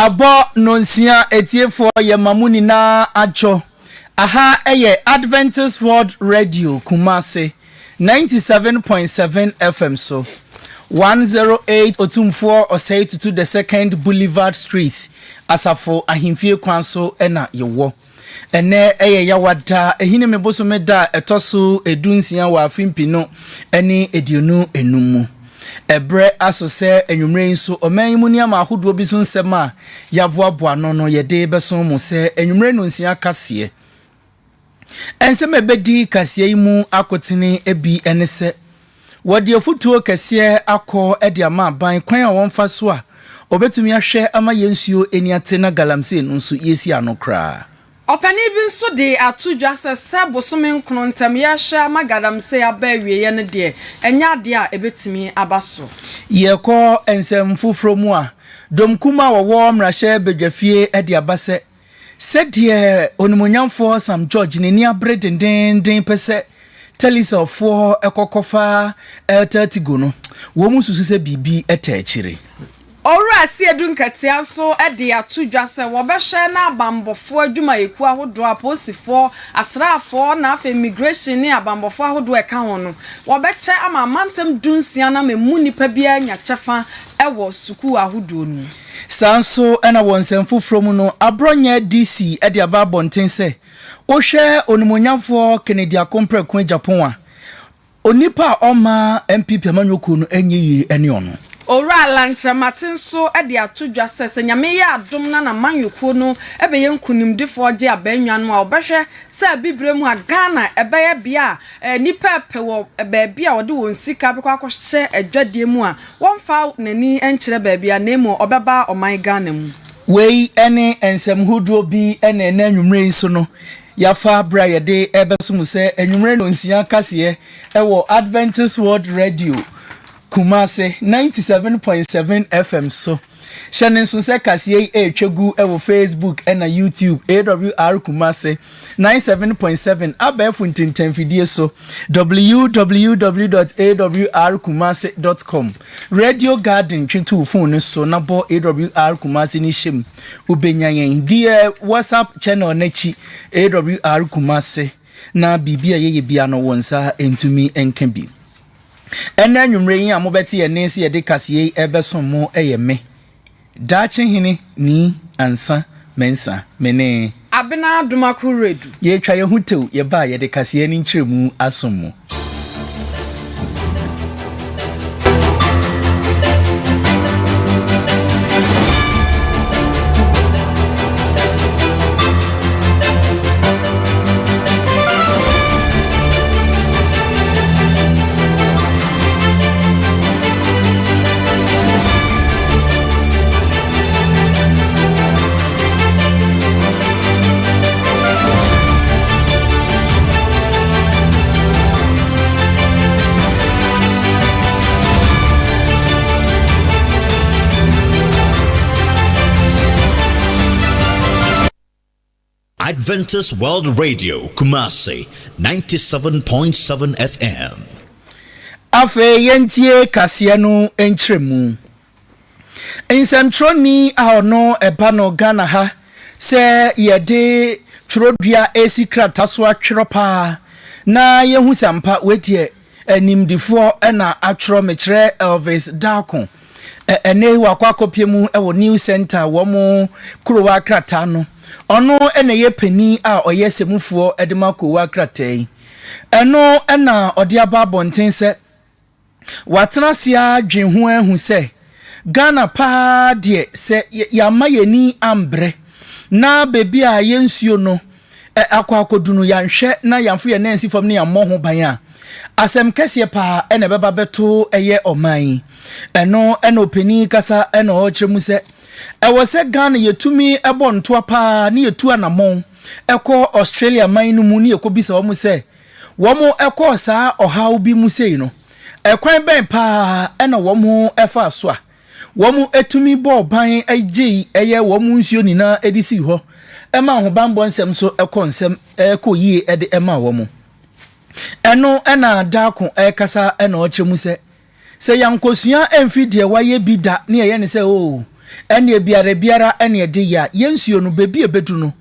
Abo nonsia etiefo ye mamuni na acho. Aha eye Adventist World Radio Kumase 97.7 FM so 108 Otumfo Osei Tutu the second Blvd Street asafo ahimfie kwanso ena yewo ene eye yawada ehine meboso meda etoso edunsia wa afimpino ene edionu enumu ebre asose enwumre nso oman ni ama ahodo bi so nsem a yaboaboa no yede beso mu se enwumre no nsia kase ensem ebedi kase mu akotene ebi enese wodi ofutuo kase akọ ede ama ban kwan a wonfa so a obetumi ahwe ama yensuo eniate na galamse nso yesi anokra Opani bi nso de atudwa sese bosome nkono ntam ya hye magadamse abawie ye ne de enya de a ebetimi abaso yekọ ensem fufuro mu a domkuma wowo mrahye bedwafie ede abase sedie onimonyamfo Sam George ne ni abredenden pese telisofo ekokofa 30 go no wo mususu se bibi etachire Ora si edunkatia so ede atudwa se wo behye na abambofo adwuma yeku ahodo aposifo asrafo na afa immigration ni abambofo ahodo eka ho no wo beche ama mantem dunsia na memu nipa bia nya chefa ewo suku ahodo nu sanso ena wonsem fufrom no abronya DC ede ababonten se wo hwe onimonyamfo Kennedy Akompre kun Japan a onipa oma MPP amanyoku no enyeyi ene ono Ora lantramatin so ede atudwa sese nyame ya adom na manyuko no ebe ye nkunimdefo oje abanwan no a obehwe se bibrem a Ghana ebe ye bia nipa pewo ebe bia ode won sika bekwa akohye adwadie mu a wonfa nani enkyere ba bia nemo obeba oman Ghana mu wei ene ensem huduo bi ene na nwumre nso no yafa bra yede ebeso se enwumre no nsia kase ewo Adventist World Radio Kumase 97.7 FM so Shannon Sunse Kasiye Chegu ewo Facebook and YouTube AWR Kumase 97.7 abefuntin video so www.awrkumase.com Radio Garden Chintu phone so nabo AWR Kumase ni shem ubenyanyen die WhatsApp channel nechi AWR Kumase na bibia ye bia no wonsa entumi enkabi ena nwumre yin amobeti ye nesi ye de kase ebeson mo eyeme dachi hini ni ansa mensa mene abena dumakuredu ye twa ye hutew ye ba ye de kase ni nkyeremu asomo Adventist World Radio Kumase 97.7 FM. Afe yentie kase no enkyeremu ensemtroni a ono eba no Ghana ha se yede trodua esikrata so atweropa na yehu sampa wedie animdifo na atwero mekere Elvis Dakon ene wakwakopiemu ewo New Center wo mo kurowa krata no ono ene ye pani a oye semufuo edemako wa kratai eno ena ode ababonten se watena sia dwenhu ahu se Ghana pa de se ya mayeni ambre na bebi a yensuo no akwakodunu yanhwe na yamfo ye nansi fam ne yammo ho ban a asem kese pa ene beba beto eye oman eno ena opani kasa ena o kyeremu se ewo se Ghana yetumi ebo ntoa pa ne yetu anamon eko Australia man no mu ne ekobisa wo mu se wo mu eko saa ohaw bi mu sei no ekwan ben pa ena wo mu efa so a wo mu etumi bo ban agye eye wo mu nsuo nina edisi ho ema ho bambo nsem so eko nsem eko yie ede ema wo mu eno ena Dakon kasa ena o kyeremu se yankosua emfidie waye bi da ne ye ne se o ene biara ene de ya yensuo no bebi ebedu no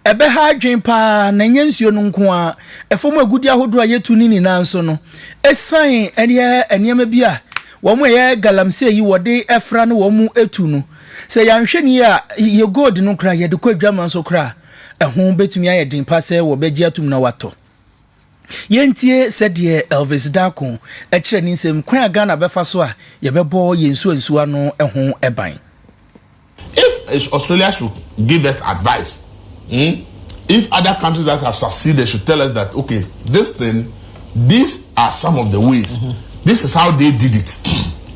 ebe ha adwen pa na yensuo no nko a efom agudi ahodo a yetu ni nso no esan ene bi a wo mo ye galamsey yi wode efra no wo mu etu no se yanhwe ni a ye gold no kra ye de kwadwama so kra ehun betumi aye din pa se wo beji atum na wato yentie said Elvis Dako e kire ni nsem kwan aga na befa so a ye bebo yensu ano ehun eban. If Australia should give us advice, if other countries that have succeeded should tell us that, okay, these are some of the ways, this is how they did it.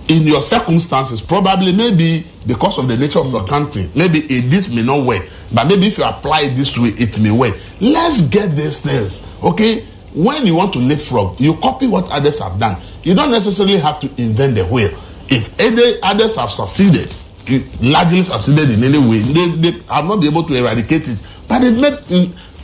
In your circumstances, probably maybe because of the nature of your country, maybe this may not work, but maybe if you apply it this way, it may work. Let's get these things, okay? When you want to leapfrog, you copy what others have done. You don't necessarily have to invent the wheel. If others have succeeded, largely succeeded in any way, they have not been able to eradicate it, but they've made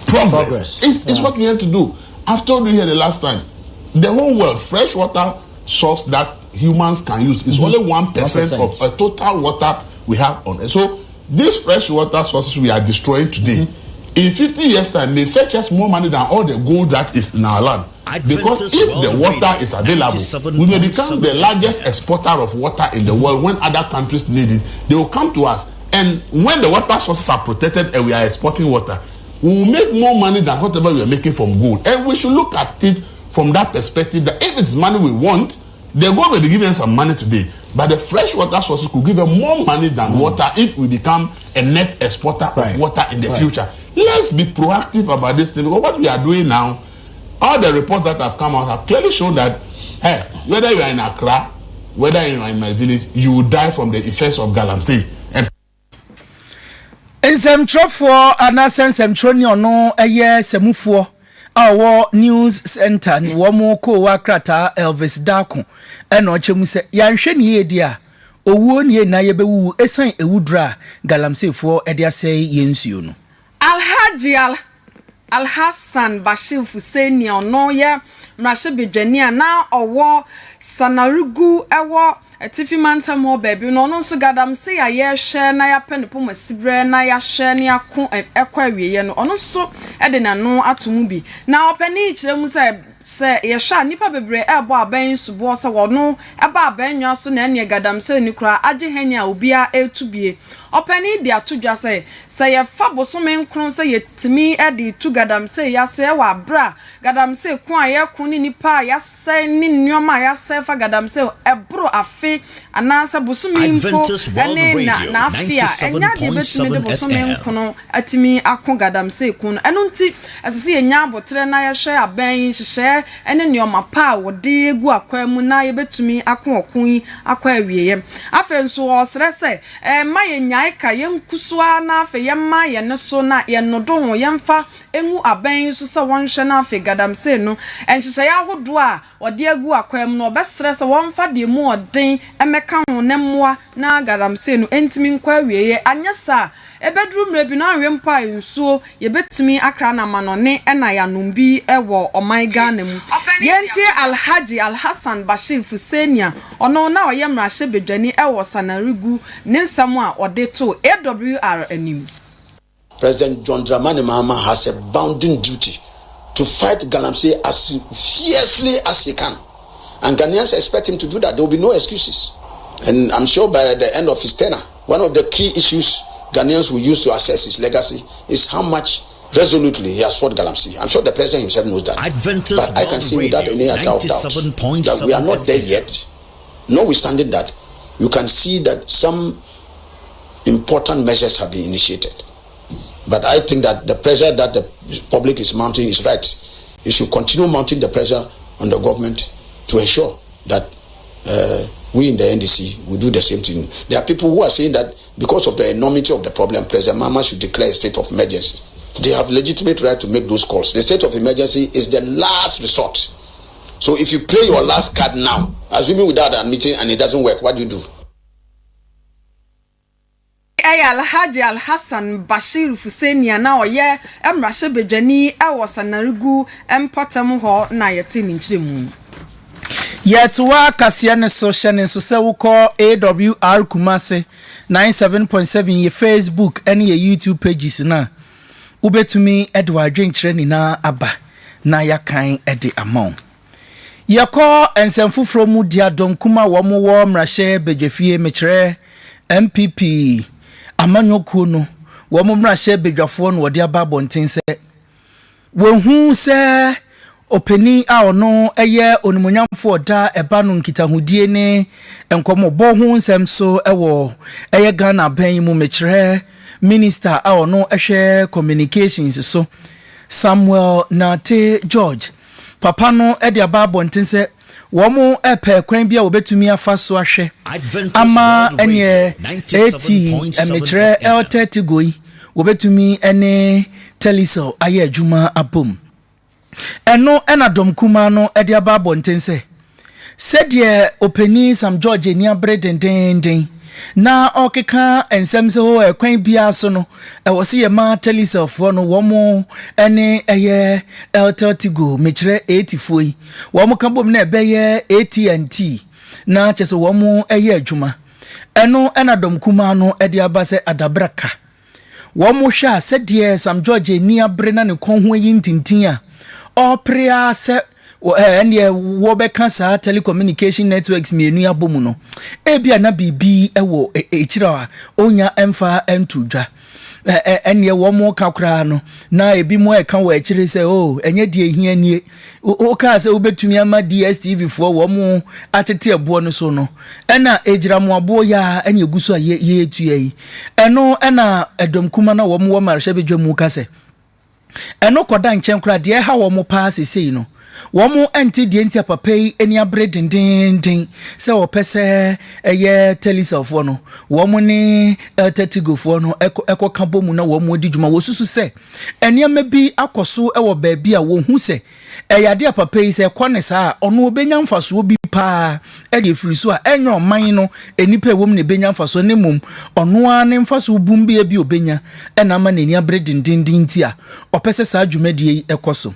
progress. It's what we have to do. I've told you here the last time, the whole world, fresh water source that humans can use is only 1% of a total water we have on it. So these fresh water sources we are destroying today, in 50 years time may fetch us more money than all the gold that is in our land. Because if the water is available, we may become the largest exporter of water in the world. When other countries need it, they will come to us. And when the water sources are protected and we are exporting water, we will make more money than whatever we are making from gold. And we should look at it from that perspective, that if it's money we want, the gold will be giving us some money today. But the fresh water sources could give them more money than water if we become a net exporter of water in the future. Let's be proactive about this thing, because what we are doing now, all the reports that have come out have clearly shown that, hey, whether you are in Accra, whether you are in my village, you will die from the effects of galamsey. Nsɛmtwerɛfoɔ anaasɛ nsɛmtwerɛni ɔno ɛyɛ sɛmufoɔ a wɔ news center ni wɔn mo kɔ wɔ akrataa Elvis Dako ɛna ɔkyɛ mu sɛ yɛanhwɛ ne yie di a owuo ne yɛ na yɛbɛwu ɛsan ewudura galamseyfoɔ ɛde asɛe yɛn nsuo no. Alhaji Alhassan Bashir Fuseni ɔno yɛ mmarahyɛbadwani a na ɔwɔ Sanarigu ɛwɔ etifi mantam ho baby no no so galamsey a yɛhwɛ na yɛpɛ ne poma sibre na yɛhwɛ ne ako ɛkɔ awieye no ɔno so ɛde nano atomu bi na ɔpɛni kyerɛ mu sɛ yɛhwɛ nipa bebre ɛbɔ aban subo sɛ wɔno ɛba aban nwa so na ɛne galamsey ni kura agye hanya obia etubie ɔpɛni de atodwa sɛ yɛfa bosome nkron sɛ yɛtimi ɛde tu galamsey yɛsɛ wɔ abra galamsey ko a yɛko ni nipa yɛsɛ ni nneɔma yɛsɛ fa galamsey ɛbro afe anansa bosome mpo ɛne na afia ɛnya de betumi de bosome nkono atimi ako galamsey ko no ɛno nti ɛsɛ yɛnya abotre na yɛhwɛ aban hyehyɛ ɛne nneɔma pa wɔde egu akwa mu na yɛbetumi ako okun akwa awieye afa nso ɔsrɛ sɛ ma yɛnya ka yenkusua na afa yɛma yɛne so na yɛnodo ho yɛmfa engu aban so sɛ wɔnhwɛ na afa galamsey no ɛnhyehyɛ ahodo a wɔde egu akwa mu no ɔbɛsrɛ sɛ wɔmfa de mu ɔden ɛmɛka ho ne mmoa na galamsey no entimi nkwa awieye anyasa ebedru mrebi na anwe mpa nsuo yebetumi akra na manone ɛna yanombi ɛwɔ ɔman Ghana mu yɛntie Alhaji Alhassan Bashir Fuseni ɔno na ɔyɛ mmarahyɛbadwani ɛwɔ Sanarigu ne nsɛm a ɔde to AWR anim. President John Dramani Mahama has a bounden duty to fight galamsey as fiercely as he can, and Ghanaians expect him to do that. There will be no excuses, and I'm sure by the end of his tenure, one of the key issues Ghanaians will use to assess his legacy is how much resolutely he has fought galamsey. I'm sure the president himself knows that. But I can see without any doubt that we are not there yet. Notwithstanding that, you can see that some important measures have been initiated. But I think that the pressure that the public is mounting is right. You should continue mounting the pressure on the government to ensure that we in the NDC will do the same thing. There are people who are saying that because of the enormity of the problem, President Mahama should declare a state of emergency. They have legitimate right to make those calls. The state of emergency is the last resort. So if you play your last card now, assuming without a meeting and it doesn't work, what do you do? Alhaji Alhassan Bashir Fuseni na oye mmarahyɛbadwani ɛwɔ Sanarigu empotam ho na yɛte ne nkyerɛmu. Yet wa kasia ne social ne so se wo call AWR Kumase 97.7 ye Facebook and ye YouTube pages na ubetumi Edward Dwenkyere ni na aba na yakan ede amon ye call ensemfufro mu dia donkuma wo mo wo mrahye bedwafie mekere MPP amanyoku no wo mo mrahye bedwafo no wo dia ba bonten se wo hu se openi a ono eye onimonyamfo da eba no nkitahudie ne enkomobo ho nsem so ewo eye Ghana ban mu mekere minister a ono ehwe communications so Samuel Nate George papa no e de ababo ntense wo mo epe kwan bia obetumi afa so ahwe ama enye 80 emekere L30 goi obetumi ene telisel aye adwuma abom eno enadom kuma no ede ababo ntense sedie openi Sam George ni abredenden na okeka ensem se ho ekwan bia so no e wo se ye ma telisel fo no wo mo ene eye L30 go mekire 84 yi wo mo kan bom na ebe ye AT&T na chese wo mo eye adwuma eno enadom kuma no ede abase adabraka wo mo hwa sedie Sam George ni abre na ne kon ho yi ntintin a opria se ene wo be kan sa telecommunication networks mienu abomu no ebia na bibi ewo echira onya emfa entudwa ene wo mo ka kra no na ebi mo e kan wo echire se enye die hia nie o ka se obetumi ama DSTV fo wo mo atete abo no so no ena ejira mo abo ya ene eguso ye etua yi eno ena edom kuma na wo mo wo marhye bedwa mu ka se eno koda nchen kra de ha wo mo pa sesei no wo mo enti de enti apapai eni abre dindindin se wo pese eye telisafo no wo mo ni 30 gofo no eko kabomu na wo mo di djuma wo susu se eniama bi akoso e wo baabi a wo hu se eyade apapai se kone sa ono obenya mfaso bi pa e de firi so a enyo man no enipa wo mo ne benya mfaso ne mum ono a ne mfaso bumbi bi obenya enama na eni abre dindindin ti a opese sa dwumadie ekoso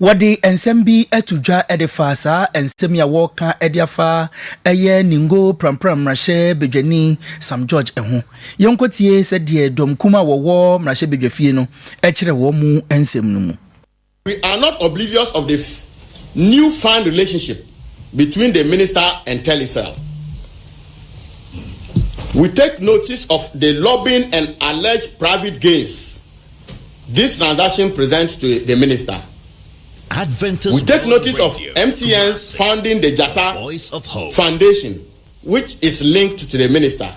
wadi ensembi etudwa edefa sa ensem ya woka ediafa eye ningo prampram mrahye bedwani Sam George eho yonkotie se de dom kuma wowo mrahye bedwafie no ekire wo mu ensem no mu. We are not oblivious of the newfound relationship between the minister and Telecel. We take notice of the lobbying and alleged private gains this transaction presents to the minister. We take notice of MTN's funding the Jata Foundation, which is linked to the minister.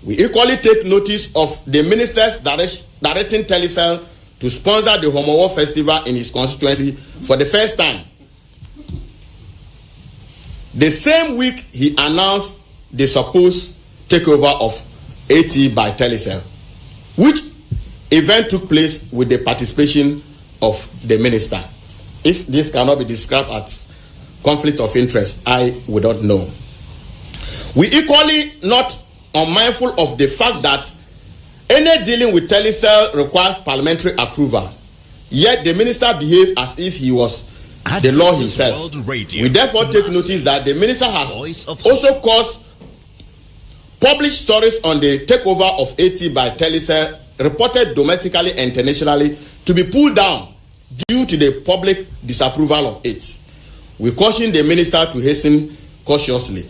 We equally take notice of the minister's directing Telecel to sponsor the Homowo Festival in his constituency for the first time. The same week, he announced the supposed takeover of AT by Telecel, which event took place with the participation of the minister. If this cannot be described as conflict of interest, I would not know. We equally not unmindful of the fact that any dealing with Telecel requires parliamentary approval, yet the minister behaved as if he was the law himself. We therefore take notice that the minister has also caused published stories on the takeover of AT by Telecel reported domestically and internationally to be pulled down due to the public disapproval of it. We caution the minister to hasten cautiously.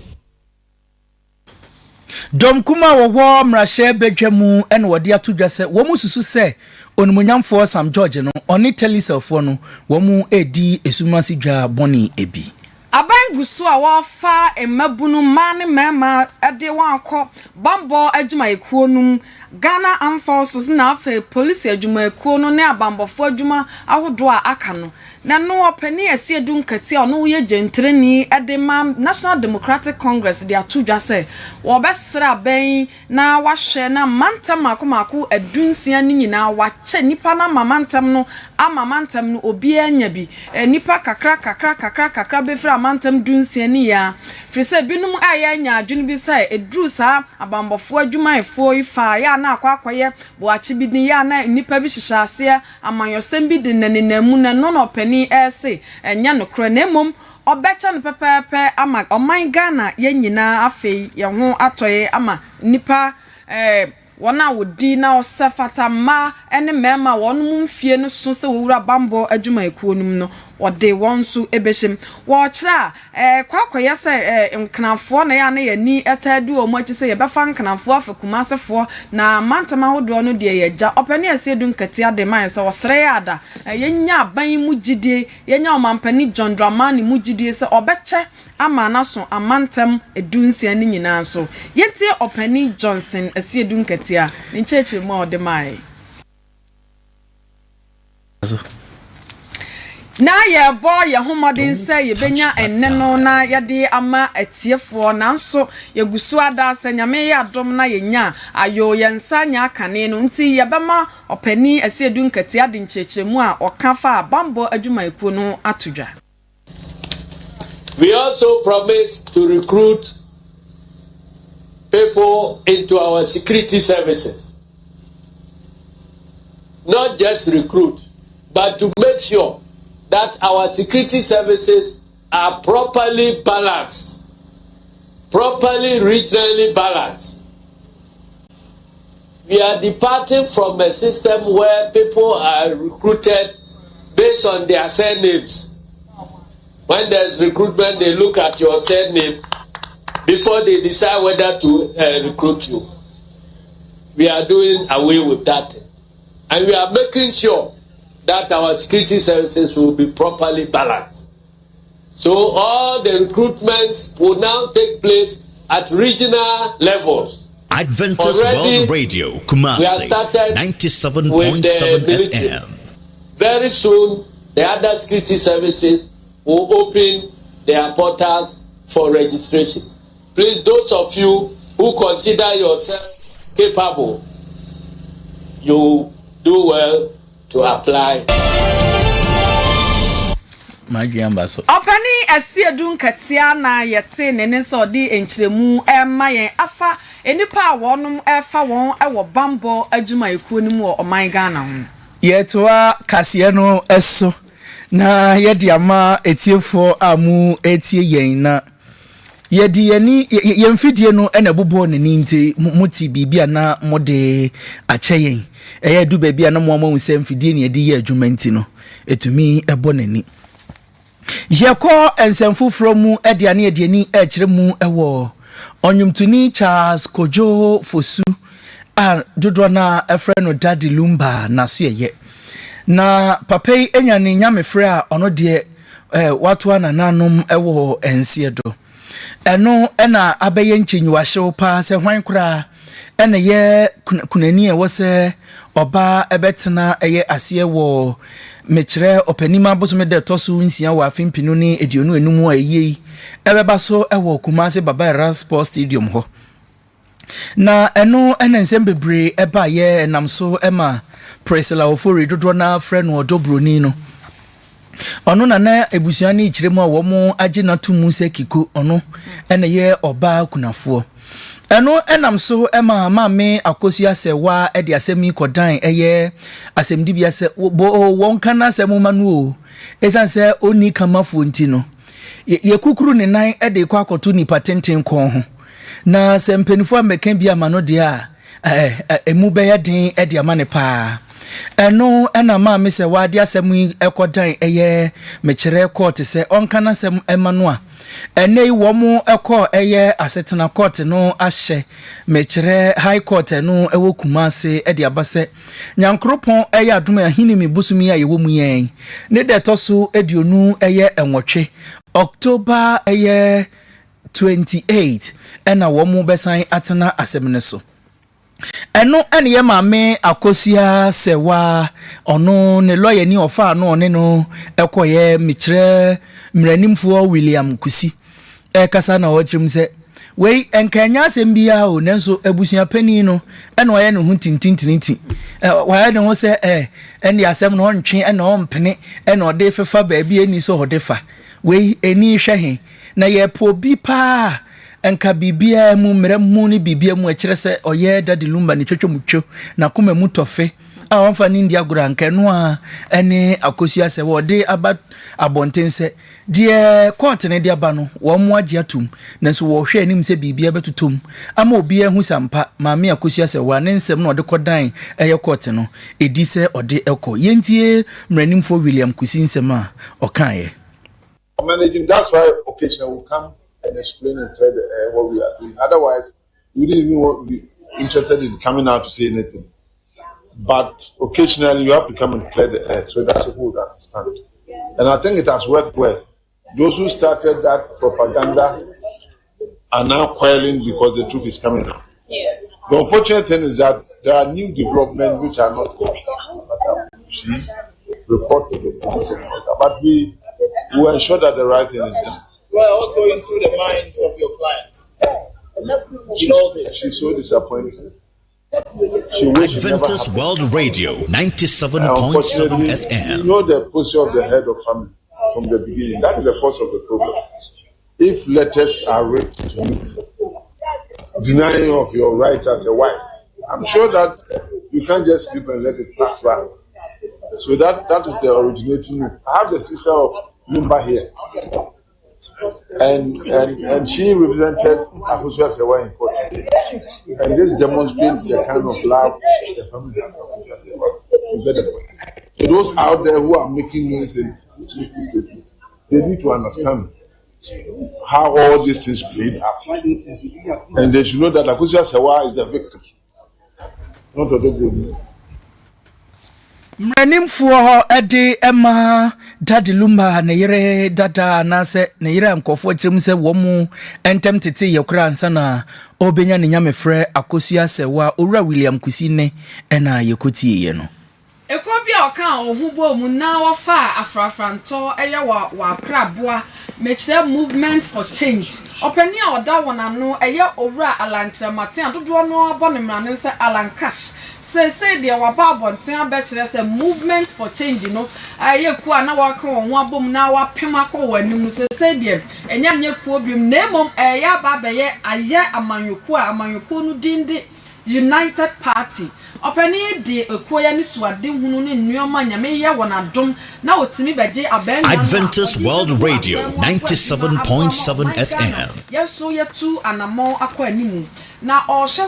Dom kuma wo mrahye bedwamu en wode atodwa se wo mu susu se onimonyamfo Sam George no oni Telecel no wo mu edi esumasi dwa boni ebi aban gusu a wafa emabunu mane mema ede wanko bambo adwuma ekuo num Ghana Amforces na afa police adwuma ekuo no ne abambofo adwuma ahodo a aka no na no opani ese edu nkati a no ye gentreni ede ma National Democratic Congress de atodwa se wo besra ben na wahwe na mantam akomako adunsia ni nyina wache nipa na mamantam no amamantam no obi anya bi nipa kakra befra mantam dunsia ni ya frise binum aya nya adwun bi sai edru sa abambofo adwuma efo ifa ya na akwaye bo achi bi ni ya na nipa bi hyehyase amanyosem bi de nanenamu na no no opani opani ese enya no kro na mom obecha no pepepe ama oman Ghana ye nyina afei ye ho atoye ama nipa wona wodi na osefata ma ene mema wonum mfie no so se wura bambo adwuma ekuo num no wode wonso ebehim wo kira kwakoye se nknafo na ya na yani etadu o machi se ye befa nknafo afekumasefo na mantama hodo no de ye gya opani asiedu nkati ade man se wosre ya ada yenya aban mu gidie yenya omampani John Dramani mu gidie se obeche ama naso amantem edunsia ni nyina so yenti opani Johnson asiedu nkati a ni cheche mo ode mai na ye boy ye homodin say ye benya enne no na ye de ama atiefo nanso ye gusu ada sanyame ye adom na ye nya ayo ye nsanya kane no nti ye bema opani asiedu nkati ade nchechemu a okafa bambo adwuma ekuo no atodwa. We also promise to recruit people into our security services. Not just recruit, but to make sure that our security services are properly balanced, properly regionally balanced. We are departing from a system where people are recruited based on their surnames. When there's recruitment, they look at your surname before they decide whether to recruit you. We are doing away with that. And we are making sure that our security services will be properly balanced. So all the recruitments will now take place at regional levels. Adventist World Radio, Kumasi, 97.7 FM. Very soon, the other security services will open their portals for registration. Please, those of you who consider yourself capable, you do well to apply. Opani asiedu nkatia na yete nene so di enchiremu ema yen afa enipa wonum efa won ewo bambo adwuma ekuo nimu o oman Ghana ho. Yetwa kase no eso na yedi ama etiefo amu etie yen na yedi yani yemfidie no ena bobo ne nti muti bibia na mode ache yen eye du bibia na mo amu se mfidie ne yedi ye adwuma nti no etumi ebo nani yeko ensemfufro mu ediane ediani ekire mu ewo onyumtuni Charles Kojo Fosu a dodo na efre no Daddy Lumba na so ye na papai enyane nyamefre a ono de watu anananum ewo ensie do eno ena abeye nchinywa hyew pa se hwan kura ena ye kunani e wose oba ebetena eye ase wo mechire opanima bosome de tosu nsia wa afimpinu ni edionu enum ayi ebeba so ewo Kumasi Baba Sports Stadium ho na eno ena nsem bebre eba ye namso ema Presela ofori dodo na friend no Dobroni no ono na ebusuani kiremu a wo mo agina tumu sekiko ono ena ye oba kunafo eno enam so ema maame akosia se wa e de asemi kodan eye asemdi bia se won kana asemu manu o esanse oni kamafo nti no ye kukuru ne nan e de kwa akoto ni patenten kon ho na sempenifo ameka bia ma no de a emu be ye den e de amane pa eno ena maame se wa de asemu ekodan eye mekire court se onkana asem emanu a enei womo eko eye asetena court no ahye mekire high court no ewo Kumasi e de abase nyankropon eye adom ahini mi busumi a yewo mu yen ne de toso edionu eye enwotwe October eye 28 ena womo besan atena asemne so eno ene ye maame akosia sewa ono ne lawyer ni ofa no one no ekoye mekire mranimfo William Kusi kasa na ochim se wei enkanya asembia o nenso abusua pani no ene oye ne hu tintintinti wa ne ho se ene asem no ntwe ene o mpene ene ode fefa baabi eni so hodefa wei eni hwehe na ye po bi pa enka bibia mu mremu ni bibia mu akire se oye Daddy Lumba ni twetwe mutwo na kuma mu tofe a wamfa ni India guranke no a ene akosua se wo de aba abontense de court ne de aba no wo mo agye atum nanso wo hwe anim se bibia betutum ama obi ahu sampa maame akosua se wa ne nsem no de kodan eye court no edi se ode eko yentie mranimfo William Kusi nsem a okaye managing. That's why occasionally will come and explain and tell what we are doing. Otherwise, we didn't even be interested in coming out to say anything. But occasionally, you have to come and clear the air so that people will understand. And I think it has worked well. Those who started that propaganda are now quelling because the truth is coming out. Yeah. The unfortunate thing is that there are new developments which are not reported. But we will ensure that the right thing is done. Well, I was going through the minds of your clients. You know this. She's so disappointed. Adventist World Radio 97.7 FM. You know the position of the head of family from the beginning. That is the cause of the problem. If letters are written to you, denying of your rights as a wife, I'm sure that you can't just sleep and let it pass by. So that is the originating move. I have the sister of Lumba here. And she represented Akosua Sewa in court. And this demonstrates the kind of love the family has. So those out there who are making noise and they need to understand how all these things played out. And they should know that Akosua Sewa is a victim, not a victim. Mranimfo ede ema Daddy Lumba ne yere dada na se ne yere ankofo tirim se wo mu entem tete yekura ansa na obenya ne nyamefrɛ Akosua Sewa owura William Kusi ne na yekotie ye no ekobia oka ohubo mu na wafa afrafranto eye wa kraboa mechire movement for change opani a oda wonano eye owura alankyere maten adodo no abɔ ne mrane se alankash say dia waba abonten abechire se movement for change no eye ku ana waka won ho abom na wapem akɔ wanimu say dia enya nye ku obium na emom eye aba beye aye amanyoku no dinde United Party opani de ekoya ni suade hunu ne nnuoma nyame ye wonadom na otimi beje aben Adventist World Radio 97.7 FM. Yeso yetu anamo akọ animu na o hye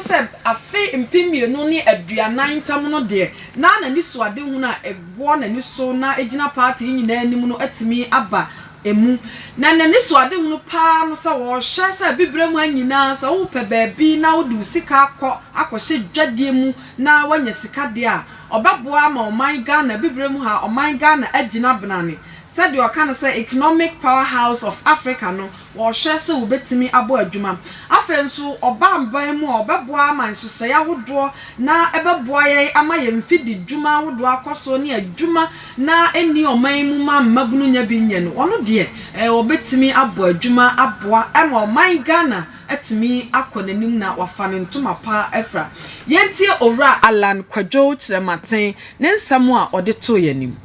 afi mpimienu ni aduanan tam no de na ni suade hunu a ebo na ni so na ejina party nyina animu no atimi aba emu na nani so ade hunu pa no sa wo hye sa bibrem anyina sa wo pe baabi na wo du sika akɔhye dwadie mu na wanya sika de a obaboa ma oman Ghana bibrem ha oman Ghana agina benane said you can say economic powerhouse of Africa no wo hye sa wo betimi abo adwuma afenso obamban mu obaboa ma nhyehyɛ yahodo na ebeboa ye ama ye mfidi dwuma ahodo akoso ne adwuma na eni oman mu ma magunu nya bi nye no ono de obetimi abo adwuma aboa ama oman Ghana etimi akonanim na wafane ntoma pa efra yentie owura Alan Kwadwo Kyerematen ne nsam a ode to yanim.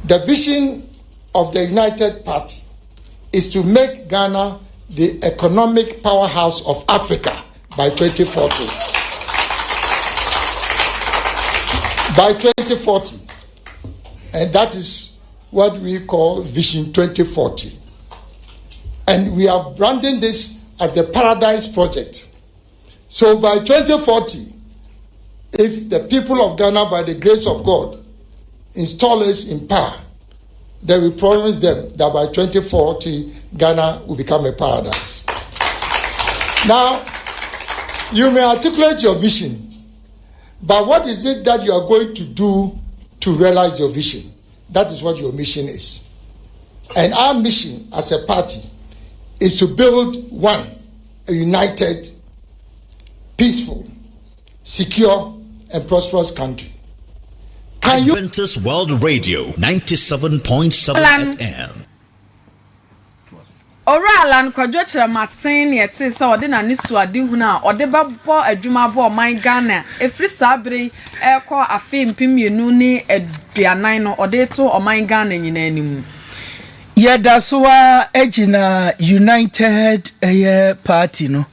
The vision of the United Party is to make Ghana the economic powerhouse of Africa by 2040. By 2040. And that is what we call Vision 2040. And we are branding this as the Paradise Project. So by 2040, if the people of Ghana, by the grace of God, install us in power, then we promise them that by 2040, Ghana will become a paradise. Now, you may articulate your vision, but what is it that you are going to do to realize your vision? That is what your mission is. And our mission as a party is to build a united, peaceful, secure, and prosperous country. Adventist World Radio 97.7 FM. Ora Alan Kwadwo Kyerematen ne yete se ode na ni suade hunu a ode babo adwuma bo oman Ghana efri sabere ekọ afi mpimienu ni aduanan no ode to oman Ghana nyina animu. Yeda so a ejina United Party no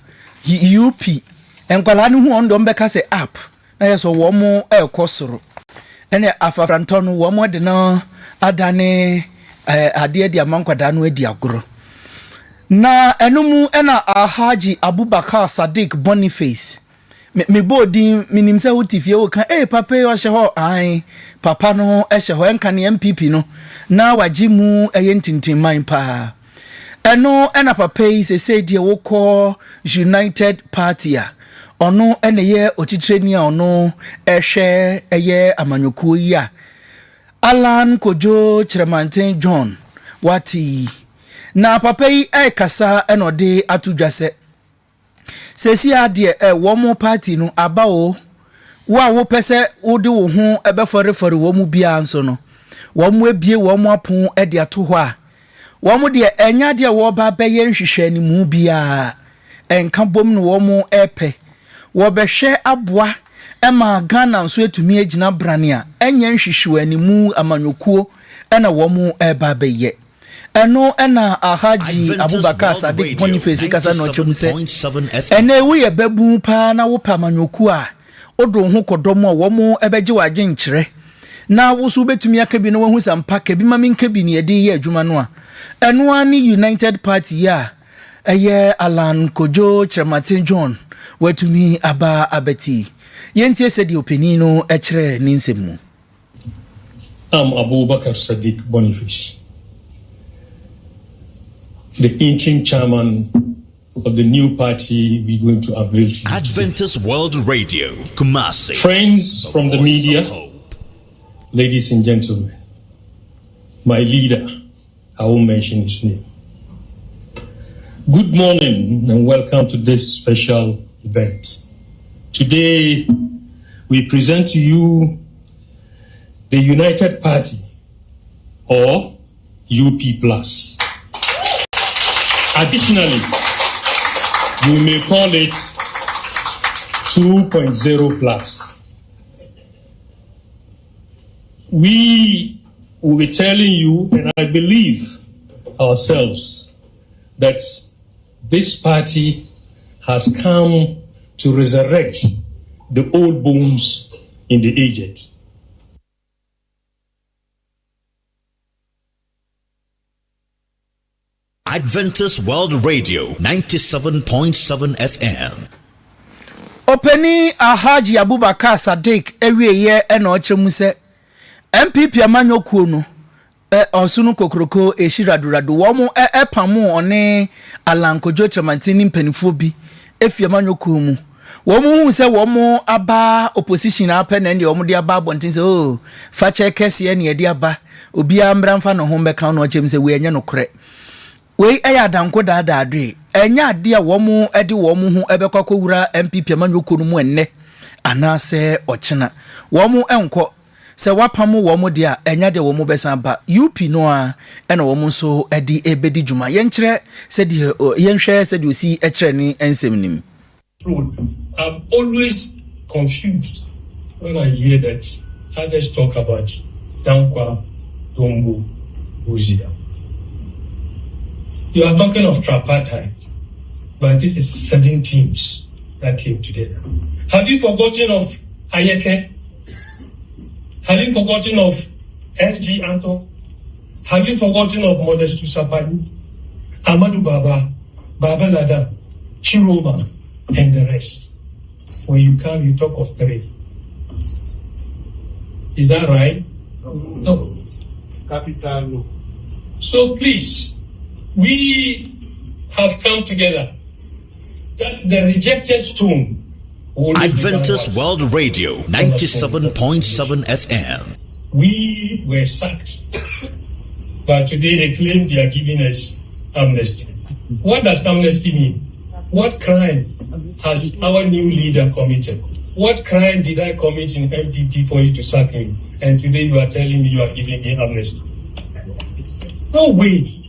UP enkwala no hu ondo mbeka se app na yeso wo mo ekọ soro ene afafranto no wo mo de no adane ade ade amankwadaa no adi agoro na enumu ena Alhaji Abubakar Sadiq Boniface me bodi minim se wotifie wo kan papa yo hye ho ai papa no hye ho enka ne MPP no na waji mu ntintinman pa eno ena papa yi se die wo call United Party a ono ene ye otitreni a ono ehwe eye amanyokuo yi a Alan Kojo Chremanten John wati na papa yi kasa enode atudwase sesi ade wo mo party no aba wo wo pese wo de wo ho ebeforefore wo mu bia nso no wo mo ebie wo mo apon de ato ho a wo mo de enya de wo ba beye nhwehwe ni mu bia enka bom no wo mo epe wo behwe aboa ema Ghana nso etumi agina brane a enya nhwehwe ani mu amanyokuo na wo mo eba beye eno ena Alhaji Abubakar Sadiq Boniface kasa no chomse ene wo ye babu pa na wo pa manyoku a odo ho kodom a wo mo ebeje wadwe nkyere na wo so betumi akabi no wo hu sampa kabi ma min kabi ne yede ye adwuma no a eno ani United Party ya eye Alan Kojo Chremanten John watumi aba abeti yentie se di opini no ekere ni nsemu. Abubakar Sadiq Boniface, the interim chairman of the new party we're going to unveil today. Adventist World Radio, Kumasi. Friends from the media, ladies and gentlemen, my leader, I won't mention his name. Good morning and welcome to this special event. Today, we present to you the United Party, or UP+. Additionally, you may call it 2.0+. We will be telling you, and I believe ourselves, that this party has come to resurrect the old bones in the aged. Adventist World Radio 97.7 FM. Openi Alhaji Abubakar Sadiq ewieye na ochemu se MPP amanyokuo no osunu kokroko eshiraduradu wo mo epamu one Alan Kojo Chremanten mpanifo bi efi amanyokuo mu wo mo hu se wo mo aba opposition apa na ndi wo mo de aba abontin se fa chekese ne de aba obi amramfa no ho beka no ochemu se we enye no kore we eya danko dada adre enya ade a wo mo ede wo mo hu ebekwa wura MPP amanyokuo no mu enne anase ochena wo mo enko se wapamu wo mo de a enya de wo mo besan ba UP no a ena wo mo so edi ebedi djuma yenkyere se de yenhwe se de osi ekere ni ensem nim. I'm always confused when I hear that others talk about Dankwa, Dombo, Buzia. You are talking of tripartite, but this is 7 teams that came together. Have you forgotten of Ayeke? Have you forgotten of SG Anto? Have you forgotten of Modestu Sapani, Amadou Baba, Baba Lada, Chiroma, and the rest? When you come, you talk of 3. Is that right? No. Capital, no. So please, we have come together. That the rejected stone. Adventist World Radio 97.7 FM. We were sacked, but today they claim they are giving us amnesty. What does amnesty mean? What crime has our new leader committed? What crime did I commit in MPP for you to sack me? And today you are telling me you are giving me amnesty? No way.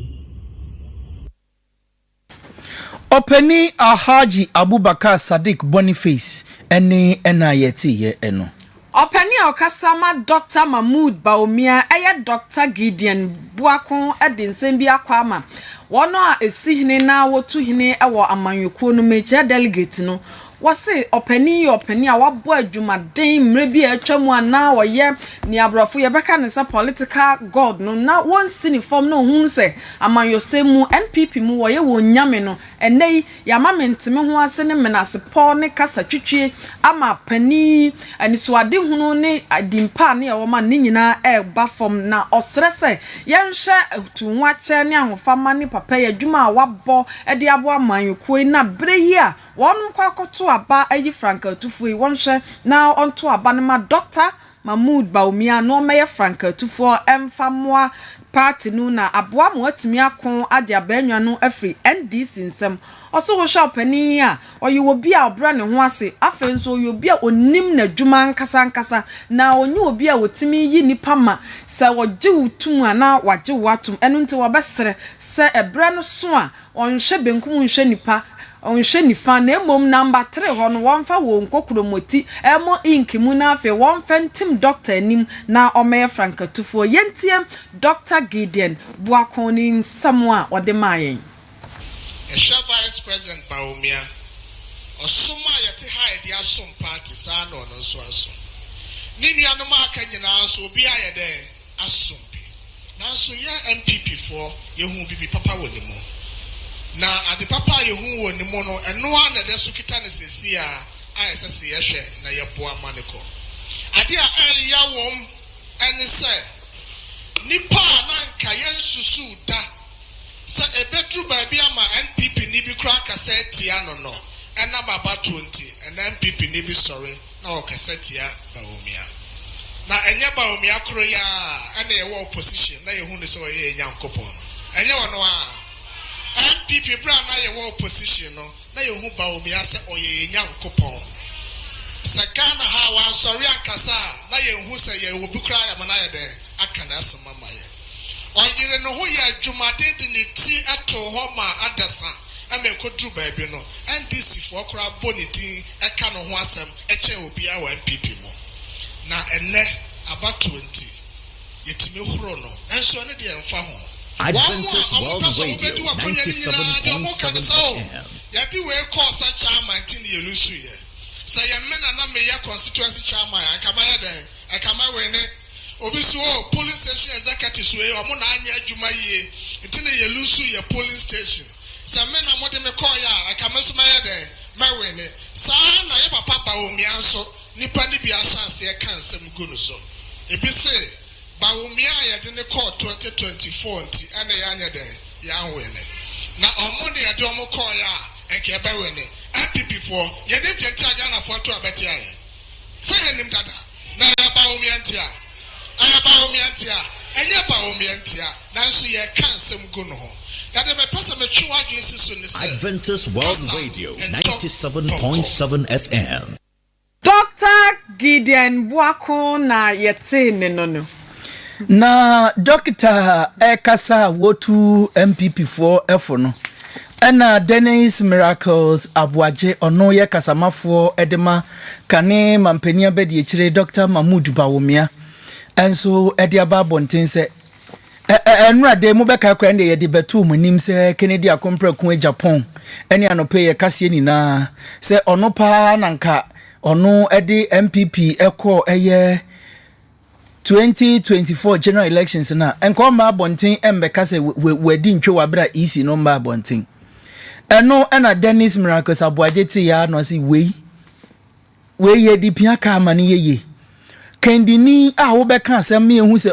Openi Alhaji Abubakar Sadiq Boniface ene enayeti ye eno. Openi okasama Dr. Mahmoud Baumia eye Dr. Gideon Buakon ede bi akwama. Wono a esihine na wotu hine ewo amanyekuo no meche delegate no. wase opani a wabo adwumaden mrebi atwamu ana woye ni abrofo ye beka ne se political god no na won sini form no hu se amanyosemu NPP mu woye wonyame no enei ya mamentime ho ase ne menase Paul ne kasa twitwie ama pani anisoade hunu ne adimpa ne wo ma ne nyina ba form na osrese yenhye tunwa che ne ahofama ne papa ya adwuma wabo de abo amanyuko na breyi a won kwa koto aba ayi Frank Otumfo wonhye na onto aba ne ma Dr. Mahmood Bawumia no meye Frank Otumfo emfamoa party no na aboa mo atumi akon ade abanwa no afri NDC nsem oso wo shop ani a oyi obi a obra ne ho ase afen so oyi obi a onim na dwuma nkasa na onye obi a wotimi yi nipa ma se woje wutum ana waje watum enu nti wobesere se ebra no so a onhye benkum nhye nipa onhye nifa na emom number 3 ho no wonfa wo nkokromoti emo ink mu na afi wonfa ntim doctor anim na omeye Frank Otumfo yentie Dr. Gideon Buakoni nsamo ode mayen Vice President Bawumia osoma yete ha ide asom party sa no no so aso ni nuanom aka nyina so obi ayede asompi nanso ya MPP for yehu bibi papa wonimu na ade papa yehu wonimu no eno a na de so kita ne sesi a ayesese yehwe na yeboa maneko ade a ya wom ene se nipa na nka yensusu da sa ebetru baabi ama NPP ni bi kra kaseti ano no ena baba 20 and NPP ni bi sorry na o kaseti ya Bawumia na enye Bawumia kro ya ena ye wo opposition na ye hu ne so ye nyankopon enye wono a NPP bra na ye wo opposition no na ye hu Bawumia se oye nyankopon sakana ha wan sorry akasa na ye hu se ye wo bi kra ya mana ye de aka na asema maye oyire no ho ya dwumade de ne ti ato ho ma adasa amekodru baabi no NDC for kra boniti eka no ho asem eche obi a wa NPP mo na enne aba 20 yetimi horo no enso ne de emfa ho Adventist World Radio 97.7 yati we call sa chairman tin yelusu ye sa yemena na me ya constituency chairman akama ya den akama we ne obisu police station executive so e omo na anya adwuma yie itine yelusu ye police station sa me na mode me call ya akama so ma ya den ma we ne sa na ye papa Bawumia nso nipa ni bi asase e kan sem gunu so ebi se Bawumia ya de ne call 2024 nti ene ya anya den ya we ne na omo de ya de omo call ya enke ba we ne MPP for ye de pia Ghana for to abeti aye say enim dada na ya Bawumia ntia Bawumia ntia enye Bawumia ntia nanso ye kan sem gu no ho ya de be pesa me twa adwen siso ne se Adventist World Radio 97.7 FM Dr. Gideon Buako na yete ne no na Dr. Ekasa wotu MPP for efo no ena Dennis Miracles Abuaje ono ye kasamafo edema kane mampania bedi echire Dr. Mahmood Bawumia enso edi aba bonten se enra de mo beka kwa nde ye de betu munim se Kennedy akompre ku Japan eni anope ye kase ni na se ono pa nanka ono edi MPP eko eye 2024 general elections na enko ma bonten embeka se wedi ntwe wabra isi no ma bonten eno ena Dennis Miracles Abuaje ti ya no si we ye di pia ka amani ye kendini a wo beka asem me hu se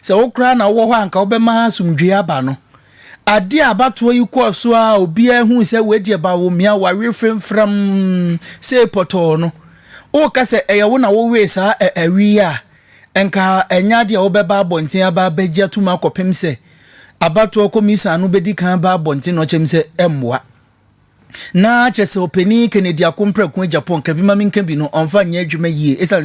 se wo kra na wo ho anka wo be ma sumdwe aba no ade abato yi ko so a obi hu se wedi Bawumia wa refrem se poto no o ka se eye wo na wo we sa awi a enka enya de wo be ba bonten aba bagya tuma kopem se abato komisa no bedi kan ba bonten no chem se emwa na chese openi Kennedy akompre ku Japan ka bi ma minka bi no onfa nya adwuma yie esan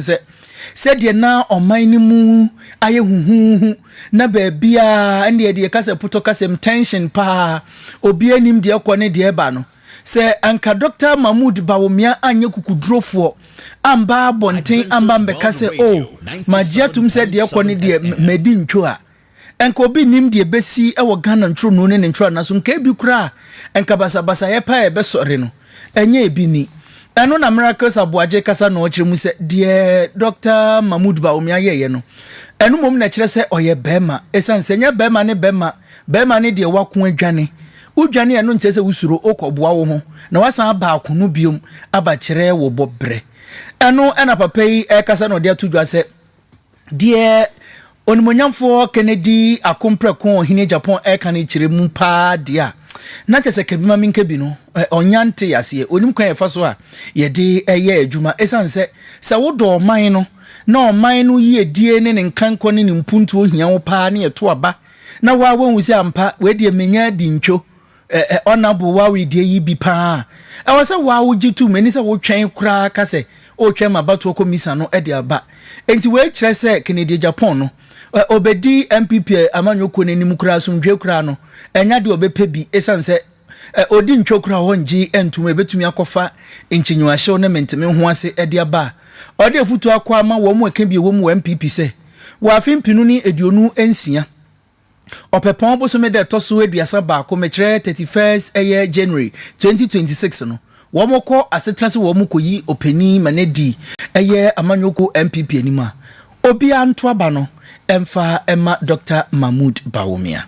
se de na oman ni mu aye huhu na ba bia ende de kase puto kase tension pa obi anim de ekọ ne de ba no se anka Dr. Mahmood Bawumia anye kukudrofo amba bonten amba mbeka se magiatum se de ekọ ne de medi ntwo a enka obi nim de besi e wo Ghana ntro no ne ntro na so nka bi kura enka basa ye pa e be sore no enye ebi ni eno na miracles abuaje kasa no chire mu se de Dr. Mahmood Bawumia ye no eno mom na chire se oye bema esanse nya bema ne de wako adwane udwane eno nche se wusuro okobua wo ho na wasan ba akunu biom aba chire wo bobre eno ena papa yi kasa no de atudwa se de onimonyamfo Kennedy akompreko ohine Japan eka ne chire mu pa dia na tese kebima minkebi no onyante yase onim kwan efa so a ye de eye adwuma esanse se wodo oman no na oman no ye die ne nkanko ne mpuntu ohia wo pa ne yeto aba na wa wonwusi ampa we de menya di ntwo onabo wa we de yi bi pa e wo se wa wo gitu mani se wo twen kura ka se o twen mabato komisa no e de aba enti we kire se Kennedy Japan no obedi MPP amanyoko nenim kura so ndwe kura no enya de obepe bi esanse odi ntwokura honji entuma ebetumi akofa enchinyuahye ne menteme ho ase ede aba ode futu akwa ma wo mu aka bi wo mu MPP se wo afimpinu ni eduonu ensia opepon bosome de toso eduasa ba ko mekire 31st January 2026 no wo moko asetranse wo mu koyi openi manedi amanyoko MPP anima obi anto aba no emfa Emma Dr. Mahmood Bawumia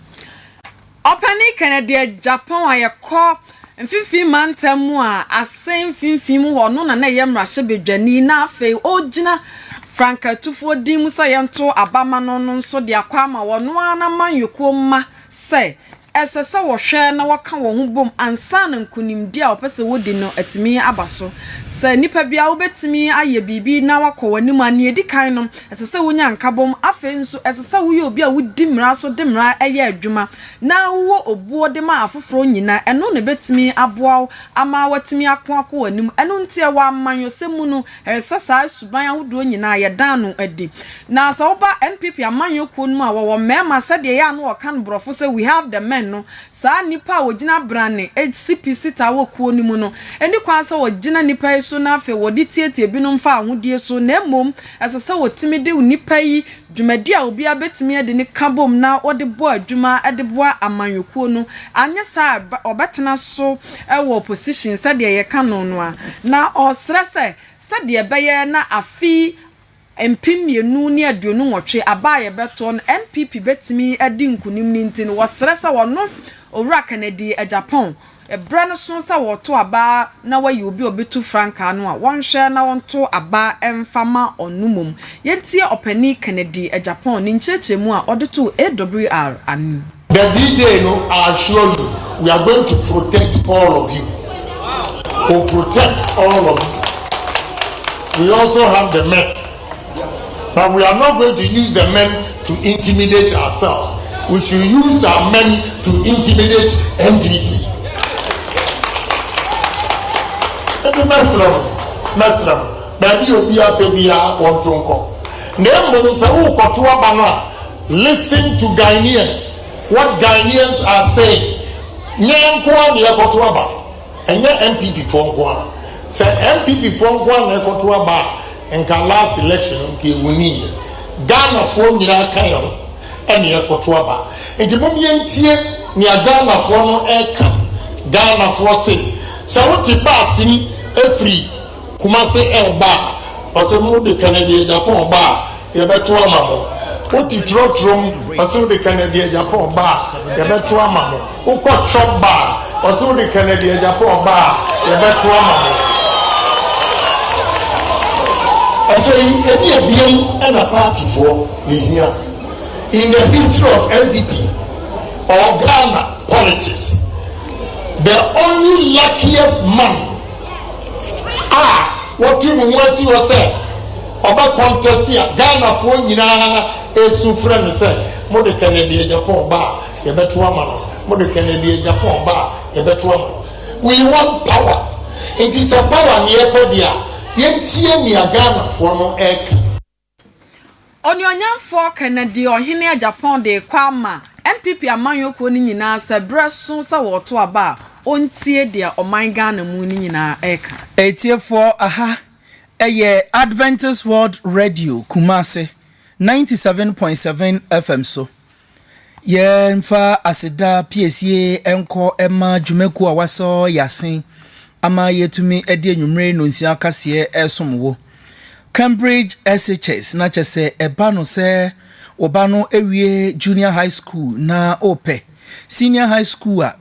Opani Kennedy Japan ayeko mfimfim mantamu a asen mfimfim ho no na yemrahye bedwani na afei ogina Franka Tutu dim sayento abama no nso de akwa ma wono ana manyoko ma se esesa wo hwe na waka wo ho bom ansa na nkunimdi a opese wodi no atimi abaso se nipa bia wobetimi aye bibi na wakọ wanim ani edi kan no esesa wonya nkabom afe nso esesa wo ye obi a wodi mra so de mra eye adwuma na wo obuo de ma afoforo nyina eno ne betimi aboa ama watimi akọ wanim eno ntie wa amanyosemu no esesa suban awodo nyina ye dan no edi na sa oba NPP amanyoko no a wo mema sade ya no kan brofo se we have the men no sa nipa wogina brane HCP sita wokuo ni mu no eni kwansa wogina nipa yi so na afi wodi tietie binom fa ahodie so na emom esese wotimi de nipa yi dwumadi a obi abetimi ade ne kabom na ode bo adwuma ade bo amanyokuo no anya sa obetena so ewo opposition sade ye kanon no a na osrese sade beye na afi empimienu ni aduonu nwotwe abaye beto no NPP betimi adi nkunim ni ntin wosresa wono owura Kennedy Japan ebra no so sa woto aba na wayi obi obetu franka no a wonhwe na wonto aba emfama onumum yentie opani Kennedy Japan ni nchechemu a odeto AWR an the D-Day no I assure you we are going to protect all of you. We'll protect all of you. We also have the men. But we are not going to use the men to intimidate ourselves. We should use our men to intimidate NDC. Listen to Ghanaians. What Ghanaians are saying. And MPP for say MPP for and can last election okay we need Ghana for nyina kan yo ene ekotoaba enti mom yentie ni Ghana for no eka Ghana for say what pass ni efri Kumasi eba ose mu de Kennedy Japan ba ye beto amamo what trotrom ose de Kennedy Japan ba ye beto amamo ukọ chop ba ose de Kennedy Japan ba ye beto amamo. And a party for here in the history of LDP or Ghana politics, the only luckiest man what you want to see was say about contest here Ghana for a suffering say more the Kennedy Japan bar a better woman more the Kennedy Japan bar a better woman. We want power. It is a power near Kodia. Onyonyamfo Kennedy ohene Japan de kwama NPP amanyoko ni nyina se breso se woto aba ontie de oman Ghana mu ni nyina eka etiefo aha eye Adventist World Radio Kumase 97.7 FM so ye mfa aseda PSA enko ema dwumaku awaso yasen ama yetumi edi enwumre no nsia kase esomwo Cambridge SHS na chese eba no se oba no ewie junior high school na ope senior high school a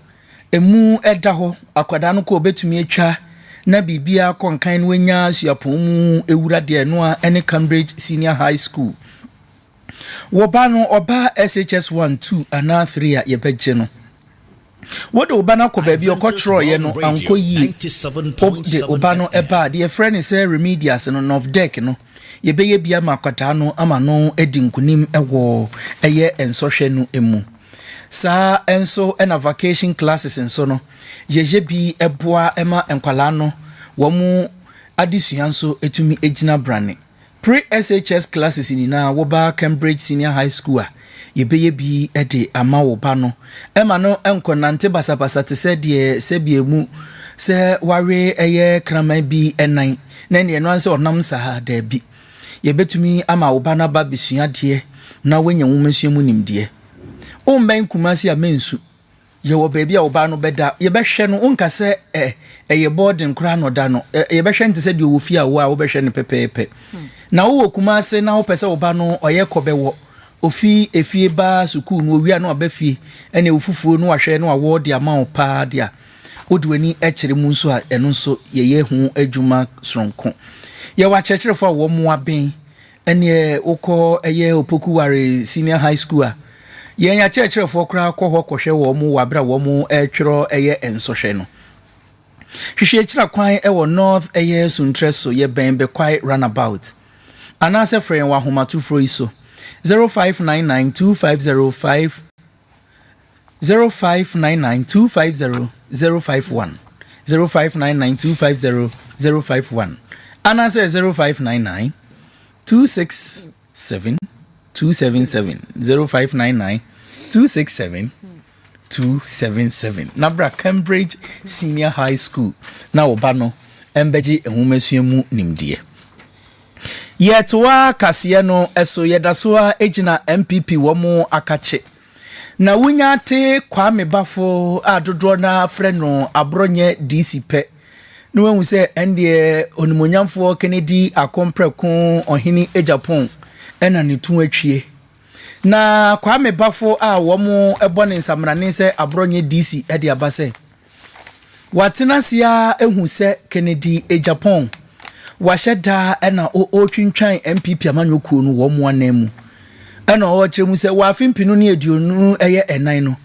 emu eda ho akwada no ko obetumi atwa na bibia konkan no nya suapon mu ewura de no a ene Cambridge senior high school woba no oba SHS 1 2 ana 3 a yebegye no what obana ko baby okotro ye no anko yi de obano eba de friend say remedias no of deck no ye beye bia makwata no ama no edi nkunim ewo eye ensohwe no emu sa enso ena vacation classes enso no yeje bi eboa ema enkwala no wo mu adisuan so etumi ejina brane pre SHS classes ni na wo ba Cambridge Senior High School a yebeye bi ede ama wo ba no ema no enkonante basabasa te se de se biemu se ware eye kraman bi enan na ne no anse onam sa da bi yebetumi ama wo ba na ba besua de na wanya nwumasua mu nimde o mben kumasi amensu ye wo ba bia wo ba no beda yebehwe no onka se eye boarding kura no da no yebehwe nte se de wo fi a wo behwe ne pepepe na wo kumasi na wo pese wo ba no oye kobewo ofi efie ba sukuu no owia no abafie ene ofufuo no ahwe no awo de ama opa de a odwani ekere mu nso a eno nso yeye hu adwuma sonko ye wa chechirefo a wo mu aben ene ukọ eye Opokuware Senior High School a ye nya chechirefo kra kọ hwe wo mu wabra wo mu etwero eye ensohwe no hwehwe kira kwan e wo north eye suntreso ye ben be kwai runabout anase frɛ wa homatufro iso 05992505 0599250051 0599250051 anase 0599 267 277 0599 267 277 Nabra Cambridge Senior High School na obano embeji enwumesuemu nimdie yetwa kase no eso yedasoa ejina MPP womo akache na wunyate Kwame Bafo adodo na freno abronye DC pe no wenhu se ende onimonyamfo Kennedy akompreko ohini Ejapon ena ne tun atwie na Kwame Bafo a womo ebone nsamrane se abronye DC ede abase watenasia ehun se Kennedy Ejapon washeda ena otwintwan MPP amanyokuo no wo mo anemu ena o kyeremu se wafimpinu ne eduonu eye enan no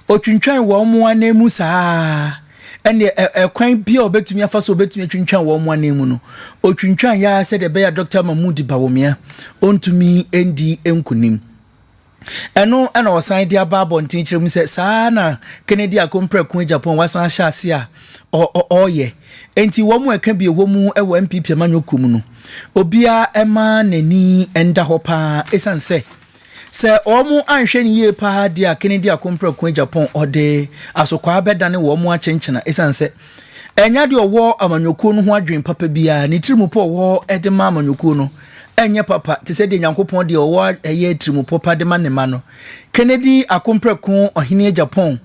otwintwan wo mo anemu saa ene kwan bia obetumi afaso obetumi twintwan wo mo anemu no otwintwan ya se de be ya Dr. Mahmoud Bawumia ontumi endi enkunim eno ena osan dia babo ntin kyeremu se saa na Kennedy akompreko Japan wasan hya ase a oye enti wo mu eka bi wo mu e wo MPP amanyokum no obia ema nani enda hopa esanse se omu anhwe ni ye pa dia Kennedy akompreko Japan ode asokwa abedane wo mu achenchena esanse enya de owo amanyoku no ho adwen papa bia ni tirimupo wo edema amanyoku no enye papa te se de nyankopon de owo eye tirimupo pa de manema no Kennedy akompreko ohine Japan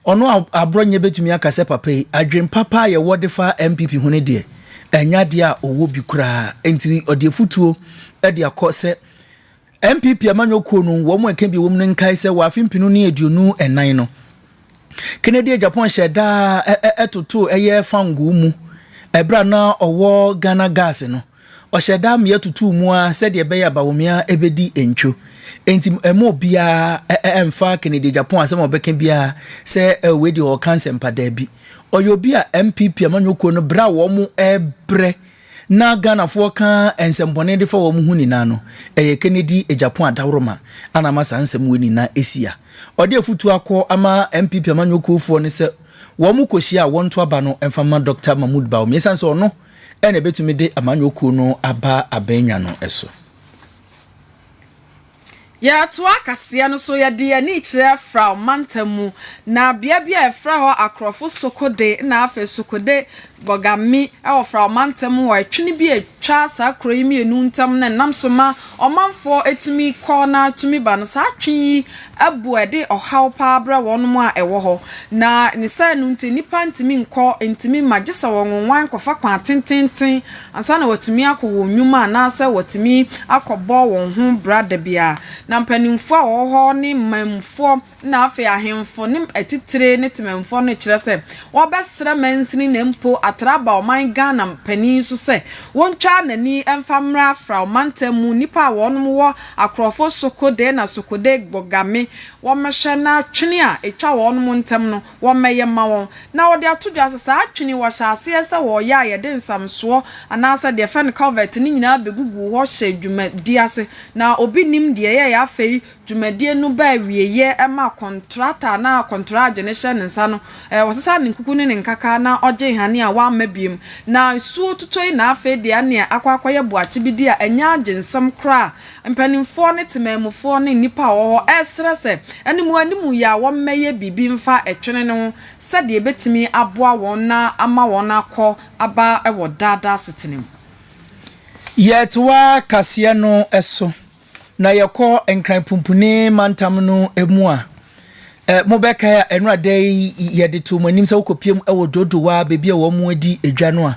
ono abronye betumi akase papa adwen papa ye wodefa MPP hune de enya de a owo bi kura enti ode futuo e de akose MPP amanyokuo no wo mu eka bi wo mu nkai se wafimpinu ne eduonu enan no Kennedy Japan sheda etoto eye fangu mu ebra na owo Ghana gas no o sheda me etoto mu a se de be ya Bawumia ebedi encho enti emo bia emfa Kennedy Japan asem obeka bia se we di o cancer mpada bi oyo bia MPP amanyokuo no bra wo mu ebre na Ghana fo kan ensembone de fa wo mu huni na no Kennedy Japan adawroma ana masa nsem woni na esia ode afutu akọ ama MPP amanyokuo fo ne se wo mu kohia wonto aba no emfama Dr. Mahmoud Bawumia sanse ono ene betumi de amanyokuo no aba abanwa no eso ya toa kase no so ya de ani kire fra mantamu na bia efra ho akrofo sokode na afa sokode bogami fra omantem wo atwene bi atwa sa kroyi mi enu ntam na nam so ma omanfo etimi kona tumi ba no sa atwi abu ede ohaw pa bra wonmo a ewo ho na ne sa nu nti nipa ntimi nko ntimi magesa wonwan kofa kwa tententen ansa na watumi akwo nwuma na sa watumi akobọ won ho brada bia na mpanimfo a wo ho ne mamfo na afi ahemfo ne atitire ne temamfo no kire se wo besra mansini na mpo atraba oman Ghana mpanin so se wontwa nani emfamra fra omantamu nipa wonum wo akrofo sokode na sokode gbogame wo mehye na twene a etwa wonum ntam no wo meye ma won na wo de atodwa asesa atwene wo hyase ese wo ya ye de nsamso anasa de fan covet ni nyina begugu ho hye dwumadi ase na obi nim de ye ya afei dwumadi no ba wieye ema contractor na contract ne hye nsa no wo sesa ne nkuku ne nkaka na oje hane a wa mabiem na suo tutoi na afei de ane akwakoye buache bi di a enya agensam kra mpanimfo ne temamufo ne nipa wo esrese animu ya wo meye bibi mfa etwene no se de betimi aboa won na ama won akọ aba ewo dada setenem yetwa kase no eso na yekọ enkran pumpune mantam no emu a mobeka ya enrade yede to manim se wokopiem ewo dodowa bebi a wo mu adi edwa no a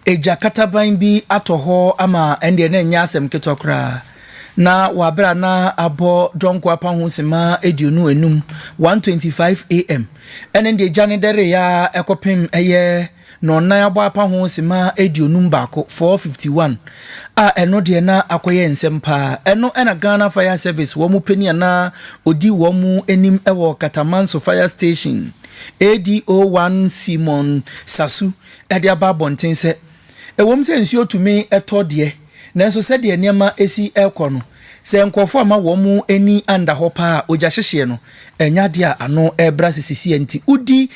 eja kataban bi atoho ama ende na nya asem ketokra na wabra na abo donko apa ho sema edionu enum 1:25 am ene de jane dere ya ekopem eye no na abo apa ho sema edionu baako 451 a eno de na akoye nsempa eno ena Ghana Fire Service wo mu penia na odi wo mu enim ewo Katamanso Fire Station ADO1 Simon Sasu ede aba bonten se ewom se nsuo tumi etode nanso se de niema esi ekono se nkofo ama wo mu eni anda ho pa oja hyehye no enya de ano ebra sisisi enti udi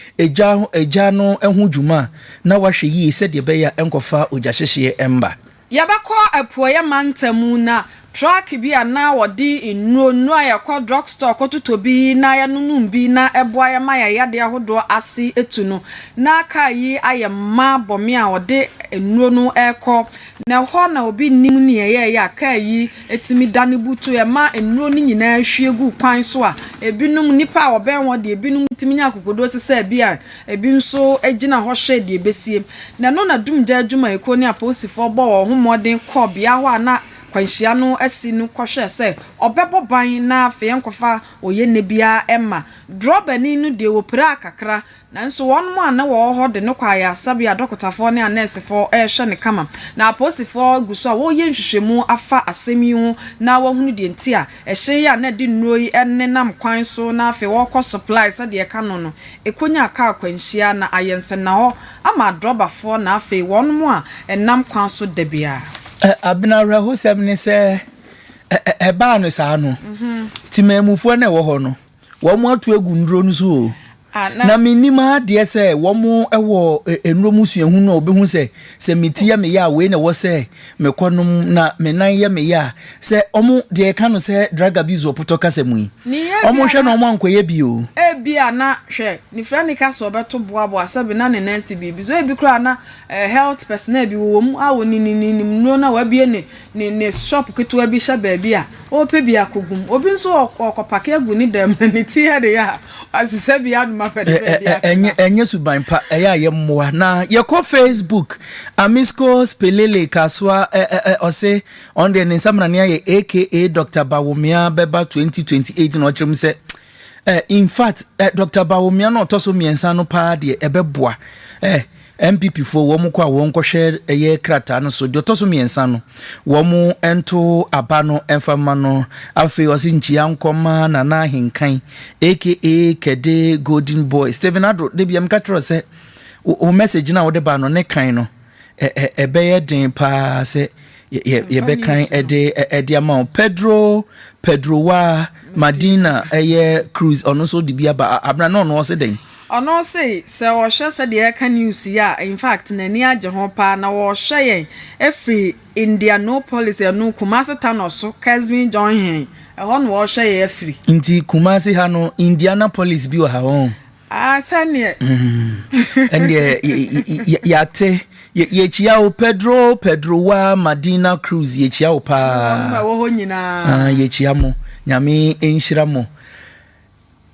eja no ehu dwuma na wahwe yi se de be ya enkofa oja hyehye emba yabakọ apoye mantamu na truck bi ana wodi inu ayakọ drugstore kotuto bi na ya nunum bi na eboa ya maya yade ahodo ase etu no na aka yi ayema bomi a wodi inu no ekọ na ho na obi nim ne ye ya aka yi etimi dane butu ya ma inu ni nyina hwiegu kwan so a ebinum nipa a oben wodi ebinum timinya akokodo sese bi a ebi nso agina ho hwe de besie na no na dumja adwuma eko ni aposifo bo wo ho modern ko bia ho na kwanhia no asi no kwohwe se obebo ban na afi enkofa oye nebia emma drobani no de wopra kakra nanso wonmo ana wo ho de no kwa ya sabia dokotafo ne anesefo ehwe ne kama na aposifo guso a wo ye nhwehwemu afa asemi ho na wo hunu de ntia ehye ya na de nnuroi enne nam kwan so na afi wo kọ supply sa de ka no ekonya aka kwanhia na ayense na ho ama drobafo na afi wonmo a enam kwan so de bia abina raho semne se eba no sa no timamufo na wo ho no wo mu atu egu ndro no so na minima de se wo mu ewo enro suahu no obehu se metia me ya we na wo se mekonom na menan ye me ya se omu de ka no se drug abuse opotoka se mu omu hwe no omu ankoye bi o bia na hwe ni friend ka so beto boabo asabe na ne nansi bibi so ebi kra na health personnel bi wo mu a woni ni no na wa bie ne shop keto abi sha ba bia o pe bia kogum obi nso okopake agu ni dem ni ti hede ya asise bia no enye suban pa eya ye mmoa na ye ko Facebook Amisco Spelele kaswa ose on the nsamna ne ye aka Dr. Bawumia beba 2028 no chim se in fact Dr. Bawumia no toso miensa no pa de ebeboa MPP for wo mu kwa wo nkwohwe eye krata no so de toso miensa no wo mu ento aba no emfama no afi wasi nchia nkoma na hinkan aka Kede Golden Boy Steven Adro de biam katro se o message na wo de ba no ne kan no ebe den pa se ye be kan ede ama Pedro wa Madina eye cruise ono so de bia ba abra no no se den ono say se wo hwe se de ka news ya in fact na ni age ho pa na wo hwe yen every Indianapolis no Kumasi town so Kesmin join hen e ho no wo hwe ye every nti Kumasi ha no Indianapolis bi wo ha won sane ende yate yechia o Pedro wa Madina Cruz yechia o pa wo ho nyina yechia mo nyame enhyira mo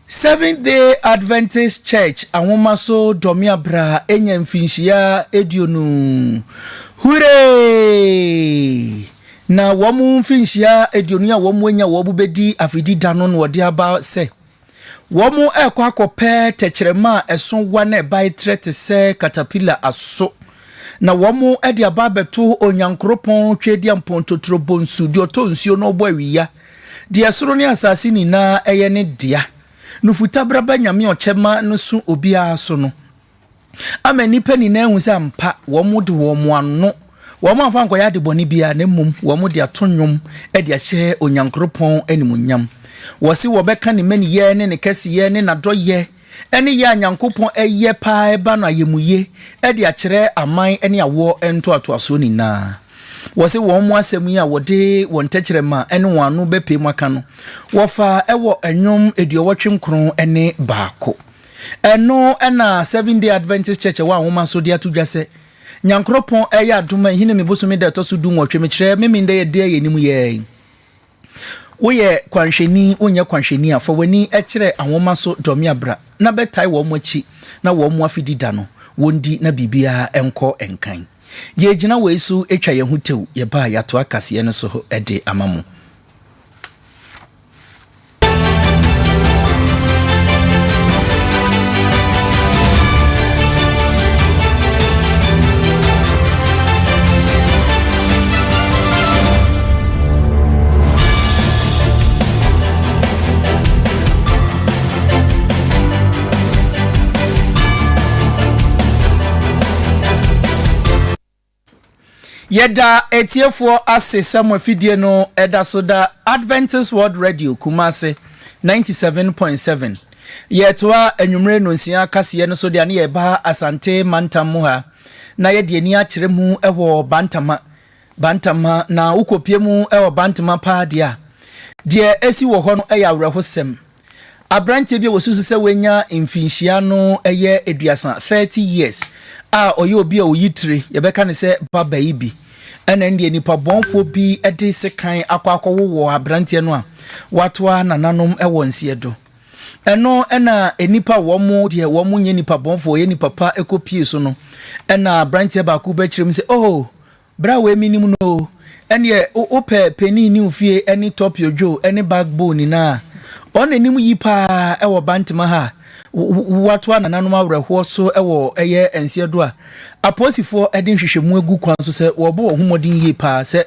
Seventh Day Adventist Church ahoma so domia bra enya mfinhia edionu hooray na womu mfinhia edionu a womu enya wo bedi afidi dano no wode aba se womu ekwa akopɛ tekyerema ɛso wa na ɛbae trete se caterpillar aso na womu ede aba beto onyankropon twedi ampontotro bonsu di otonsuo no bo awia di esoro ne asase ni na eye ne dia nufuta braba nyame ochema no su obia so no amani pani na ehun se ampa womu de womu ano womu afa nkoya de boni bia na mum womu de atonnwom ede ahye onyankropon animunyam wosi wobeka ne mani ye ne kese ye ne nadoye ene ya nyankopon eye pa eba na yemuye ede akere aman ene awo ento atoaso ni na wosi womu asemu ya wode wontekyerema ene wanu bepe mwaka no wofa ewo enwom eduowotwem kron ene baako eno ena 7 Day Adventist Church wa nwoma so de atudwa se nyankopon eye adoma hine mebosome de toso du nwotwe mekire meminde ye de ye nimu ye woye kwanhweni onye kwanhweni afọ wani ekire anwoma so domia bra na betai wo mochi na wo mo afidi da no wondi na bibia enko enkan ye gina we so etwa ye hutew ye ba ya to akase ne so ede amamu Yeda etiefo ase samwa fidie no eda so da Adventist World Radio Kumase 97.7 yetwa enwumre no nsia kase no so de ane ye ba asante mantamu ha na ye de ani akire mu ewo bantama na ukopie mu ewo bantama pa dia de esi wo ho no eya awrehosem abrante bi wosusu se wenya mfinhia no eye eduasa 30 years a oye obi a oyitire ye beka ne se baba ibi ena ndie nipa bonfo bi ede sekan akwakowo abrante no a watwa nananom ewo nsiedo eno ena enipa womu de womu nye nipa bonfo ye nipa pa ekopie so no ena abrante ba ku ba kirem se oh bra we minim no ene ope peni ni ufie eni top yojo eni backbone na ona nim yi pa ewo bantima ha watwa nananom awreho so ewo eye ensiedo a aposifo edin hwehwemu egu kwan so se wo bo homodin yi pa se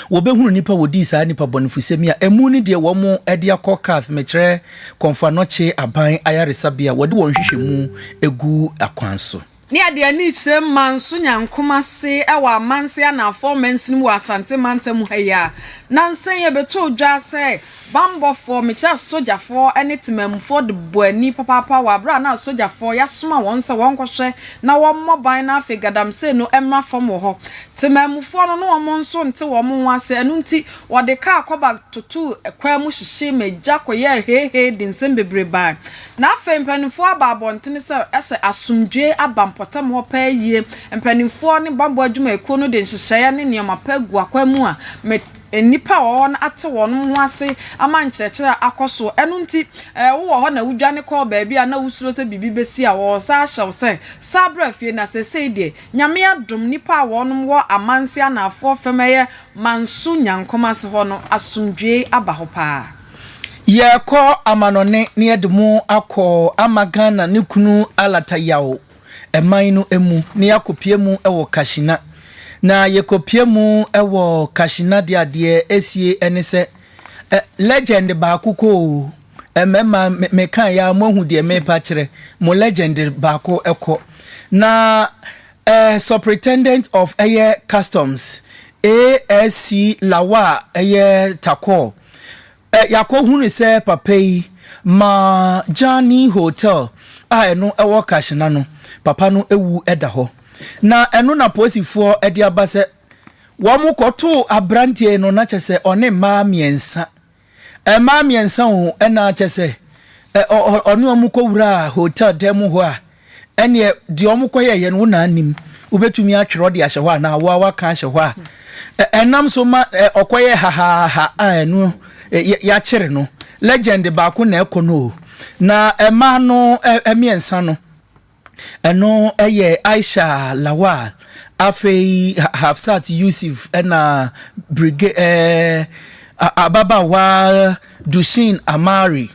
wo behunu nipa wodi saa nipa bonifusemi a emu ni de wo mo ede akokath mekire konfanoche aban ayaresabia wode won hwehwemu egu akwan so ni ade ani kire manso nyankoma se ewa amanse na formansi mu asante mantem haya nansen ye beto dwa se bambo for mekira soja for any timam for the boani papa wa bra na soja for ya soma won se won kohwe na won moban na afigadam se no emra fom ho timam for no won nso nte won ho ase anu nti wode ka akoba tutu ekwa mu hyehye meja koye hehe dinsen bebreba na afempanifo ababonten se ese asumdwe abampotam ho pa yie empanifo ne bambo adwuma ekuo no de hyehye ne niam apagu akwa mu a enipa won ate won ho ase amankyerɛkyerɛ akoso enu nti wo ho na wudwane kɔ baabi a na wusuro se bibi besi a wo sa ahyew se sabra fie na se de nyame adom nipa won wo amanse anafo femeye mansu nyankoma se ho no asundwe aba ho pa ye kɔ amanone ne edemu akɔ amagana ne kunu alatayawo eman no emu ne yakopie mu ewo kashina na yekopie mu ewo kashina de ade esie ene se legend ba kuko emema me kan ya mohu de me pa kire mo legend ba ko eko na superintendent of air customs ASC lawa air tako yakọ hunu se papai ma Johnny hotel eno ewo kashina no papa no ewu eda ho na eno na posifo ede abase wo mu koto abrantie no na chese one ma miensa ho ena chese ono omuko wura hotel demo ho a ene de omuko ye no na anim ubetumi atwero de ahye ho na wa ka ahye ho a enam so ma okoye ha enu ya kire no legend ba ko na ekono na ema no emiensa no eno eye Aisha Lawal afei Hafsat Yusuf na brigade Ababawa Dushin Amari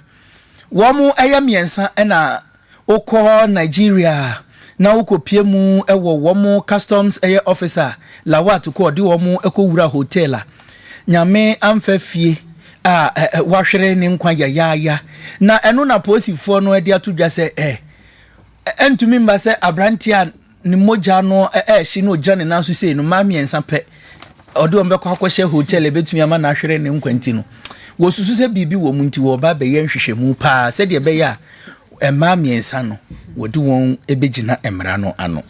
womu eye miensa na oko Nigeria na ukopie mu ewo womu customs eye officer Lawat ko de womu ekowura hotela nyame amfafie wahwere ne nkwa ya na eno na posifo no de atodwa se entumi mba se abrantia ni moja no hye no jane na so sei no ma miensa pe ode ombekọ akwọhye hotel ebetumi ama na ahwere ne nkwanti no wo susu se bibi wo munti wo ba be ye nhwehwemu pa se de be ya ma miensa no wodi won ebegina emra no ano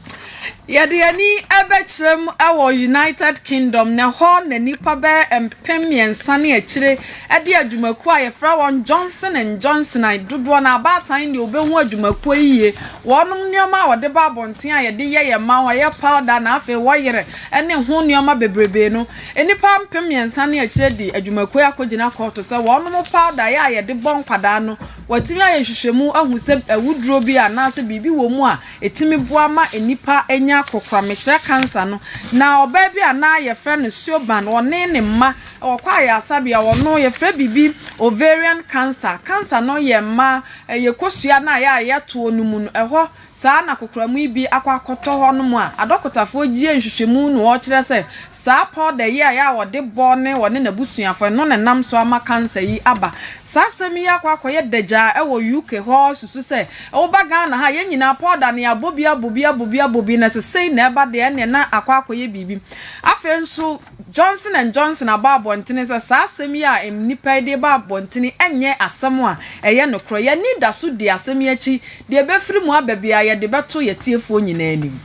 Yadiani ebechrem awo United Kingdom na ho na nipa be empemiensa ne akire ade adwumaku a yefra won Johnson & Johnson ai dodo na abatan ne obehu adwumaku yiye wonum nneoma wode ba bonten a yede ye ma wa ye powder na afi woyere ene ho nneoma bebrebe no enipa empemiensa ne akire di adwumaku akogina koto se wonum powder ya yede bon kwada no watimi ayehwehwemu ahu se awuduro bi ana se bibi wo mu a etimi boa ma enipa enya kokra mechira cancer no na oba bi ana ye frɛ no sioban one ne mma okwa ya asabia wono ye frɛ bibi ovarian cancer no ye mma ye kosua na ya to onumu no ɛhɔ saa na kokra mu bi akwakoto hɔ no mu a adokotafo gie nhwehwemu no wo kyerɛ sɛ saa powder ye ya wode bɔ ne wone na busuafo no ne nam so ama cancer yi aba saa sɛmi ya kwakoye deja ɛwɔ UK hɔ susu sɛ oba Ghana ha ye nyina powder ne abobi na sei na eba de ne na akwakoye bibi afenso Johnson & Johnson ababonten se saa asemi a emnipa de babonten enye asem a eye nokro ye ni da so de asem achi de befiri mu ababia ye de beto ye tiefo nyina anim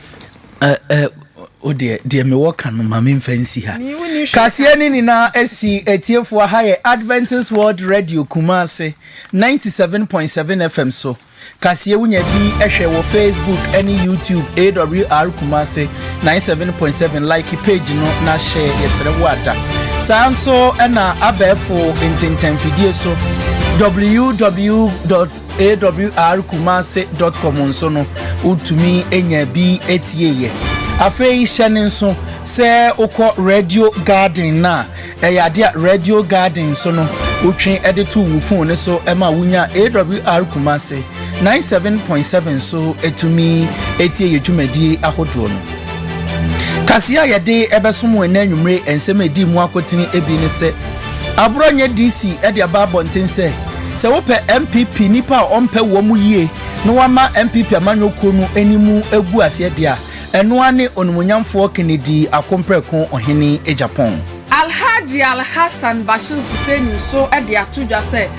de me work no mama mfansi ha kasie ni na esi etiefo ha ye Adventist World Radio Kumase 97.7 FM so kasie wunya bi ehwe wo Facebook any YouTube AWR Kumase 97.7 like page no na share yesere wada sanso na abefo intenten fidie so www.awrkumase.com nso no utumi enya bi etieye afei hyene nso se ukọ Radio Garden na eyade Radio Garden so no utwen edito wo phone so ema wunya AWR Kumase 97.7 so etumi etie yedwumadi ahodo no kasia yede ebesomo enanwumre ensem edi mu akotini ebi ne se abronye DC ede ababonten se wope MPP nipa ompe wo mu yie no wama MPP amanyoko no enimu egu ase de a eno ane onumunyamfo Kennedy akompreko ohene Japan Alhaji Alhassan Bashir Hussein so ede atodwa se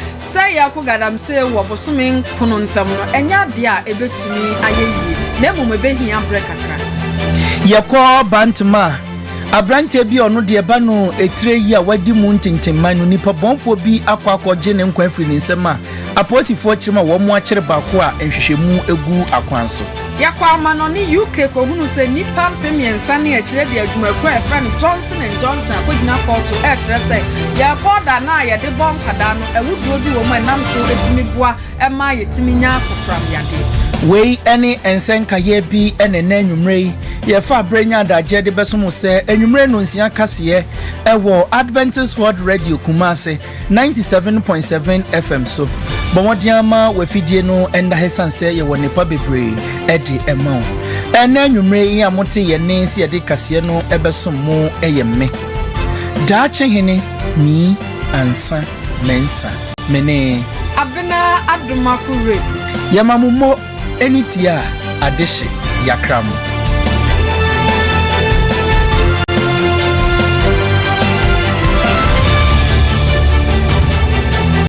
ya ko gadam se wo bosomen kununtam no enya de a ebetumi ayeyi na mum ebehia brekakra yekọ bantma abrante bi ono de ba no etire yi a wadi mu ntintimman no nipa bonfo bi akwakoje ne nkwan firi nsema aposifo chirima wo mu akire baako a enhwehwemu egu akwan so yakwa amano ni UK ko hunu se nipa mpemiensa ne akire de adwumaku a friend Johnson & Johnson akogina koto e kire se ya powder na ya de bon kada no ewuduo bi wo mu enam so etimi boa ema yetimi nya akokram yade wei ene ensenka ye bi ene nanwumre ye fa brenya daje de besomo se enwumre no nsia kase ewo Adventist World Radio Kumase 97.7 FM so bomodiama wafidie no enda hesanse ye wonepa bebre edi ema enanwumre ya mote ye ne se de kase no ebesomo eyemme daache hene ni ansa mensa mene abena adumaku radio yamamumo enitia adeshe yakramu